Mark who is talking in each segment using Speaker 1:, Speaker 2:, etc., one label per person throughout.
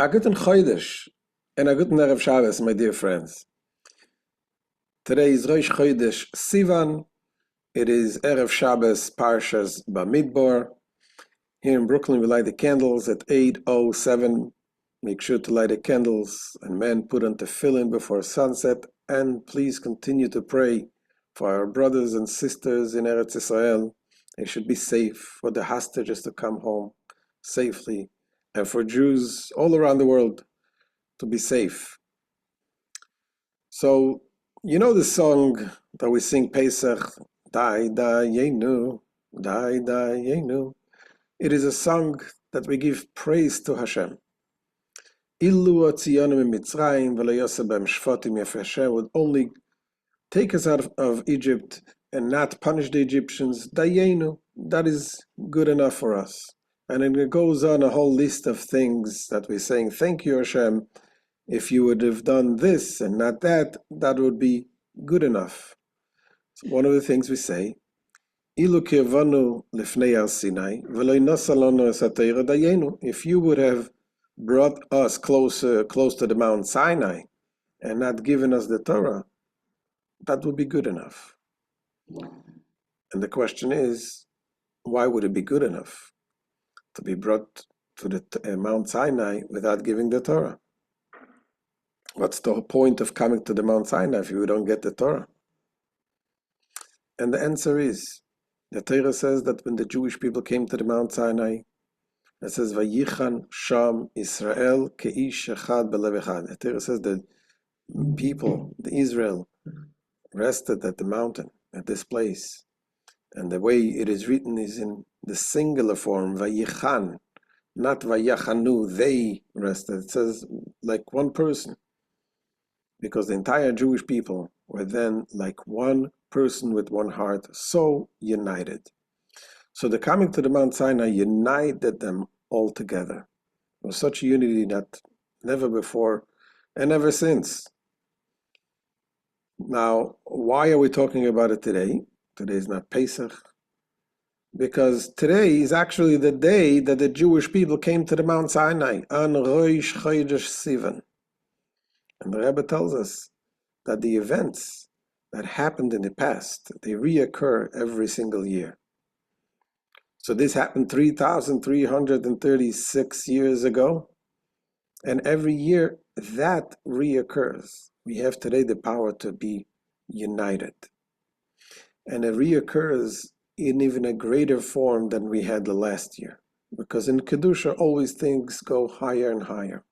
Speaker 1: A guten Chodesh and a guten Erev Shabbos, my dear friends. Today is Rosh Chodesh Sivan. It is Erev Shabbos Parshas Bamidbar. Here in Brooklyn, we light the candles at 8:07. Make sure to light the candles and men put on tefillin before sunset. And please continue to pray for our brothers and sisters in Eretz Israel. They should be safe, for the hostages to come home safely, and for Jews all around the world to be safe. So, you know the song that we sing Pesach, Dai Yenu, Dai Yenu. It is a song that we give praise to Hashem. Illu Otzionu Mitzrayim v'lo yoseh b'hem shvatim, if Hashem would only take us out of Egypt and not punish the Egyptians, Dayenu, that is good enough for us. And then it goes on a whole list of things that we're saying, thank you Hashem. If you would have done this and not that, that would be good enough. So one of the things we say, Ilu kirvanu lifnei al Sinai, v'lo inosa lanu es ha'torah dayenu. If you would have brought us close to the Mount Sinai and not given us the Torah, that would be good enough. And the question is, why would it be good enough to be brought to the Mount Sinai without giving the Torah? What's the point of coming to the Mount Sinai if you don't get the Torah? And the answer is, the Torah says that when the Jewish people came to the Mount Sinai, it says, Vayichan Sham Israel Keish Echad Belev Echad. The Torah says that people, the Israel, rested at the mountain, at this place. And the way it is written is in the singular form, Vayichan, not Vayachanu, they rested. It says like one person. Because the entire Jewish people were then like one person with one heart, so united. So the coming to the Mount Sinai united them all together. It was such a unity that never before and never since. Now, why are we talking about it today? Today is not Pesach. Because today is actually the day that the Jewish people came to the Mount Sinai, on Rosh Chodesh Sivan. And the Rabbi tells us that the events that happened in the past, they reoccur every single year. So this happened 3,336 years ago, and every year that reoccurs. We have today the power to be united. And it reoccurs in even a greater form than we had the last year, because in Kedusha always things go higher and higher.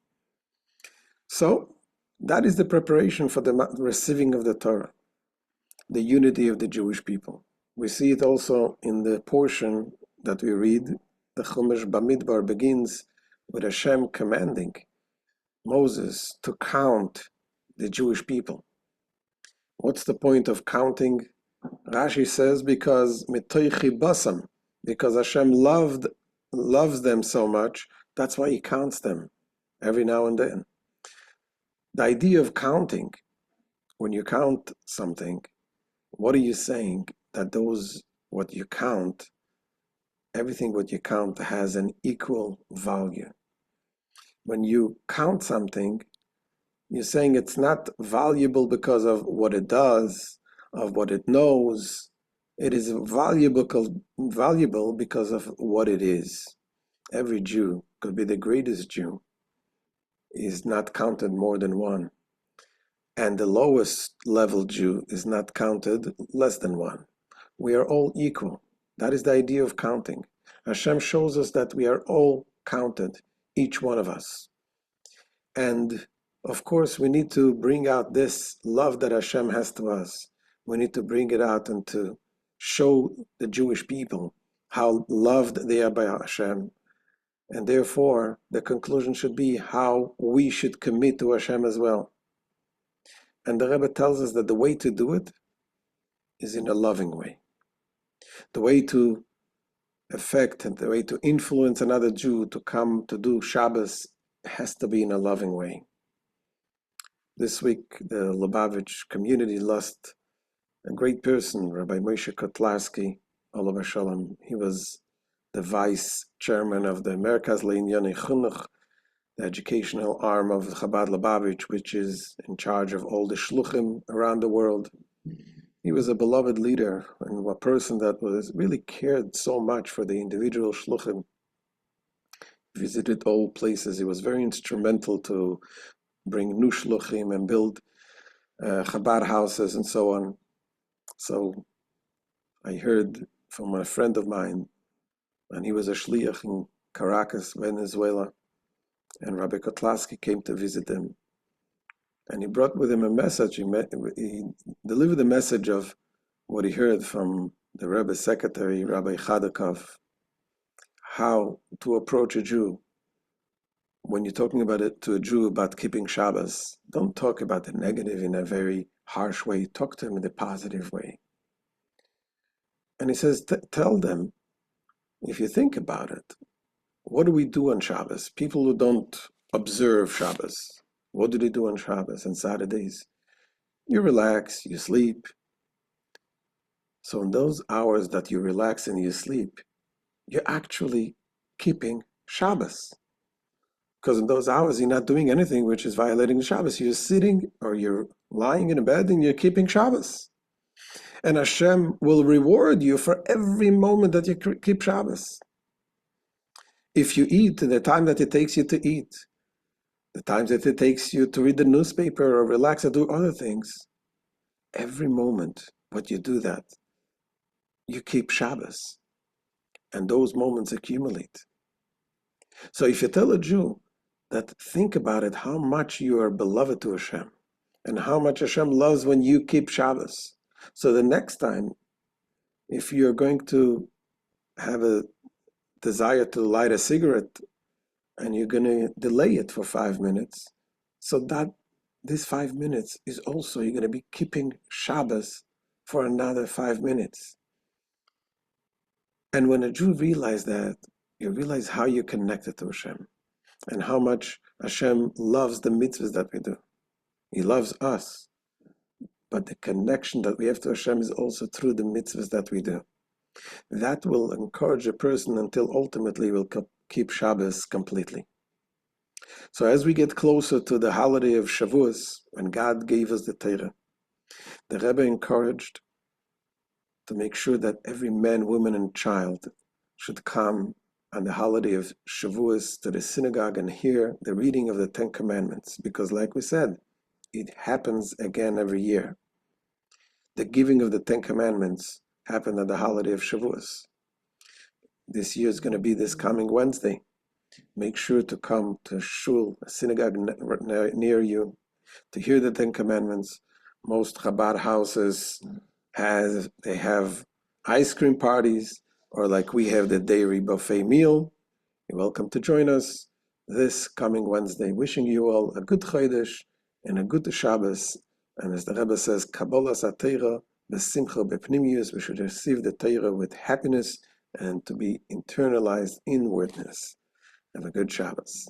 Speaker 1: So that is the preparation for the receiving of the Torah, the unity of the Jewish people. We see it also in the portion that we read. The Chumash Bamidbar begins with Hashem commanding Moses to count the Jewish people. What's the point of counting? Rashi says because mitoichi basam, because Hashem loves them so much, that's why he counts them every now and then. The idea of counting, when you count something, what are you saying? That what you count, everything what you count has an equal value. When you count something, you're saying it's not valuable because of what it does, of what it knows. It is valuable because of what it is. Every Jew could be the greatest Jew, is not counted more than one. And the lowest level Jew is not counted less than one. We are all equal. That is the idea of counting. Hashem shows us that we are all counted, each one of us. And of course, we need to bring out this love that Hashem has to us. We need to bring it out and to show the Jewish people how loved they are by Hashem. And therefore, the conclusion should be how we should commit to Hashem as well. And the Rebbe tells us that the way to do it is in a loving way. The way to affect and the way to influence another Jew to come to do Shabbos has to be in a loving way. This week, the Lubavitch community lost a great person, Rabbi Moshe Kotlarski, Olav Shalom. He was the vice chairman of the Merkaz Le'inyonei Chinuch, the educational arm of Chabad Lubavitch, which is in charge of all the shluchim around the world. He was a beloved leader and a person that was really cared so much for the individual shluchim. Visited all places. He was very instrumental to bring new shluchim and build Chabad houses and so on. So I heard from a friend of mine, and he was a shliach in Caracas, Venezuela, and Rabbi Kotlaski came to visit him. And he brought with him a message. He delivered a message of what he heard from the Rebbe's secretary, Rabbi Chadakov, how to approach a Jew. When you're talking about it to a Jew about keeping Shabbos, don't talk about the negative in a very harsh way. Talk to him in a positive way. And he says, tell them, if you think about it, what do we do on Shabbos? People who don't observe Shabbos, what do they do on Shabbos and Saturdays? You relax, you sleep. So in those hours that you relax and you sleep, you're actually keeping Shabbos. Because in those hours, you're not doing anything which is violating Shabbos. You're sitting or you're lying in a bed and you're keeping Shabbos. And Hashem will reward you for every moment that you keep Shabbos. If you eat, the time that it takes you to eat, the times that it takes you to read the newspaper or relax or do other things, every moment what you do that, you keep Shabbos. And those moments accumulate. So if you tell a Jew that think about it, how much you are beloved to Hashem, and how much Hashem loves when you keep Shabbos. So the next time, if you're going to have a desire to light a cigarette, and you're going to delay it for 5 minutes, so that this 5 minutes is also, you're going to be keeping Shabbos for another 5 minutes. And when a Jew realizes that, you realize how you're connected to Hashem, and how much Hashem loves the mitzvahs that we do. He loves us, but the connection that we have to Hashem is also through the mitzvahs that we do. That will encourage a person until ultimately will keep Shabbos completely. So as we get closer to the holiday of Shavuos, when God gave us the Torah, the Rebbe encouraged to make sure that every man, woman, and child should come on the holiday of Shavuos to the synagogue and hear the reading of the Ten Commandments, because like we said, it happens again every year. The giving of the Ten Commandments happened on the holiday of Shavuos. This year is going to be this coming Wednesday. Make sure to come to shul, a synagogue near you, to hear the Ten Commandments. Most Chabad houses have ice cream parties, or like we have the dairy buffet meal. You're welcome to join us this coming Wednesday. Wishing you all a good Chodesh and a good Shabbos. And as the Rebbe says, Kabbalas HaTorah b'simcha b'pnimius, we should receive the Torah with happiness and to be internalized inwardness. Have a good Shabbos.